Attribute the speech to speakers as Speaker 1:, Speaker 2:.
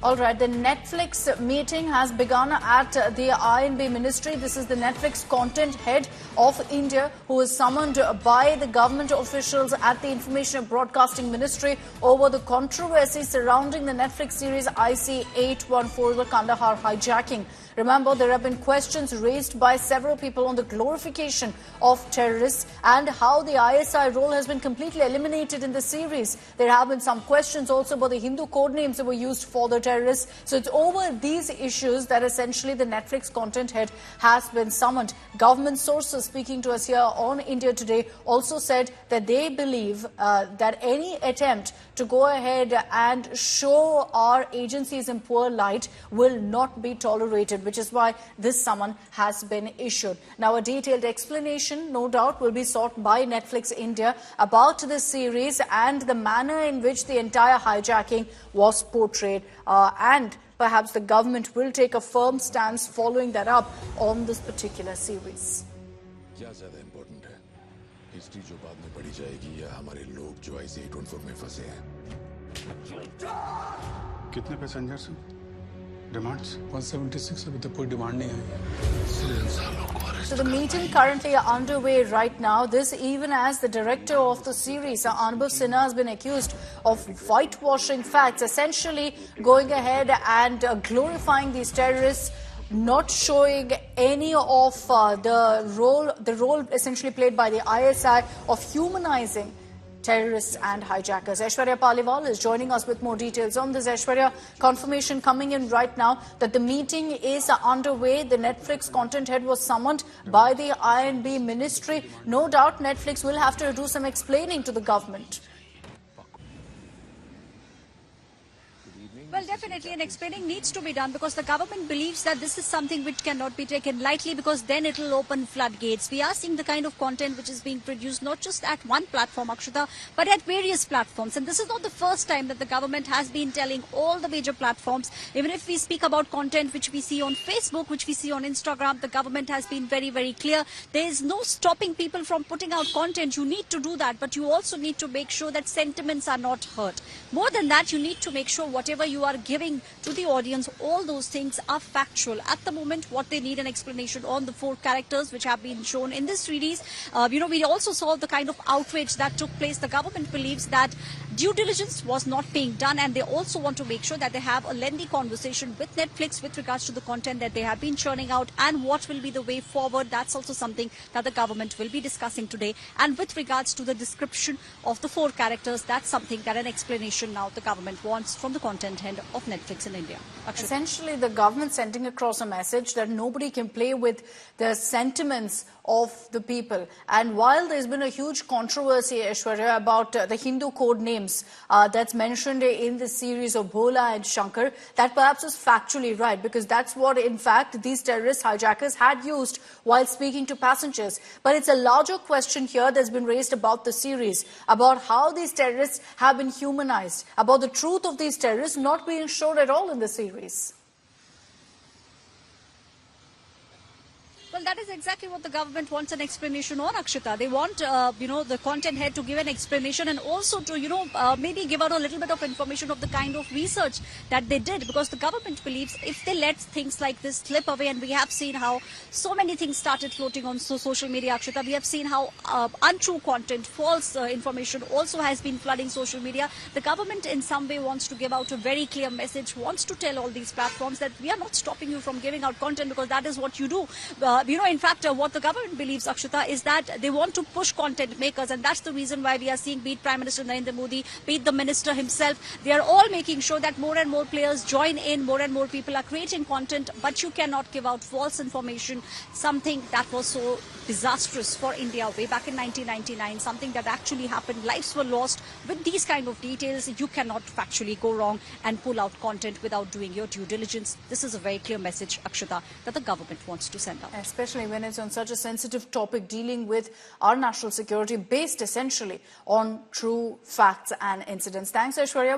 Speaker 1: All right, the Netflix meeting has begun at the INB Ministry. This is the Netflix content head of India who was summoned by the government officials at the Information and Broadcasting Ministry over the controversy surrounding the Netflix series IC-814, the Kandahar hijacking. Remember, there have been questions raised by several people on the glorification of terrorists and how the ISI role has been completely eliminated in the series. There have been some questions also about the Hindu code names that were used for the terrorists. So it's over these issues that essentially the Netflix content head has been summoned. Government sources speaking to us here on India Today also said that they believe that any attempt to go ahead and show our agencies in poor light will not be tolerated, which is why this summon has been issued. Now, a detailed explanation, no doubt, will be sought by Netflix India about this series and the manner in which the entire hijacking was portrayed. And perhaps the government will take a firm stance following that up on this particular series.
Speaker 2: क्या ज़्यादा important है? History जो बाद में पढ़ी जाएगी या हमारे लोग जो IC-814 में फंसे हैं?
Speaker 3: कितने पैसेंजर्स हैं? Demands?
Speaker 4: 176 अभी तक कोई डिमांड नहीं आई।
Speaker 1: So the meeting currently underway right now. This even as the director of the series, Anubhav Sinha, has been accused of whitewashing facts, essentially going ahead and glorifying these terrorists, not showing any of the role essentially played by the ISI of humanizing terrorists and hijackers. Aishwarya Paliwal is joining us with more details on this. Aishwarya, confirmation coming in right now that the meeting is underway. The Netflix content head was summoned by the INB Ministry. No doubt Netflix will have to do some explaining to the government.
Speaker 5: Well, definitely an explaining needs to be done because the government believes that this is something which cannot be taken lightly because then it will open floodgates. We are seeing the kind of content which is being produced not just at one platform, Akshita, but at various platforms. And this is not the first time that the government has been telling all the major platforms, even if we speak about content which we see on Facebook, which we see on Instagram, the government has been very, very clear. There is no stopping people from putting out content. You need to do that, but you also need to make sure that sentiments are not hurt. More than that, you need to make sure whatever you are giving to the audience, all those things are factual. At the moment, what they need an explanation on the 4 characters which have been shown in this series. We also saw the kind of outrage that took place. The government believes that due diligence was not being done, and they also want to make sure that they have a lengthy conversation with Netflix with regards to the content that they have been churning out and what will be the way forward. That's also something that the government will be discussing today. And with regards to the description of the 4 characters, that's something that an explanation now the government wants from the content head of Netflix in India. Akshita.
Speaker 1: Essentially, the government sending across a message that nobody can play with the sentiments of the people. And while there's been a huge controversy, Aishwarya, about the Hindu code names that's mentioned in the series of Bhola and Shankar, that perhaps is factually right because that's what, in fact, these terrorist hijackers had used while speaking to passengers. But it's a larger question here that's been raised about the series, about how these terrorists have been humanized, about the truth of these terrorists not being shown at all in the series.
Speaker 5: Well, that is exactly what the government wants an explanation on, Akshita. They want, the content head to give an explanation and also to, maybe give out a little bit of information of the kind of research that they did, because the government believes if they let things like this slip away, and we have seen how so many things started floating on social media, Akshita. We have seen how untrue content, false information also has been flooding social media. The government in some way wants to give out a very clear message, wants to tell all these platforms that we are not stopping you from giving out content because that is what you do. In fact, what the government believes, Akshita, is that they want to push content makers, and that's the reason why we are seeing, be it Prime Minister Narendra Modi, be it the minister himself, they are all making sure that more and more players join in, more and more people are creating content, but you cannot give out false information, something that was so disastrous for India way back in 1999, something that actually happened, lives were lost. With these kind of details, you cannot factually go wrong and pull out content without doing your due diligence. This is a very clear message, Akshita, that the government wants to send out.
Speaker 1: Especially when it's on such a sensitive topic dealing with our national security based essentially on true facts and incidents. Thanks, Aishwarya.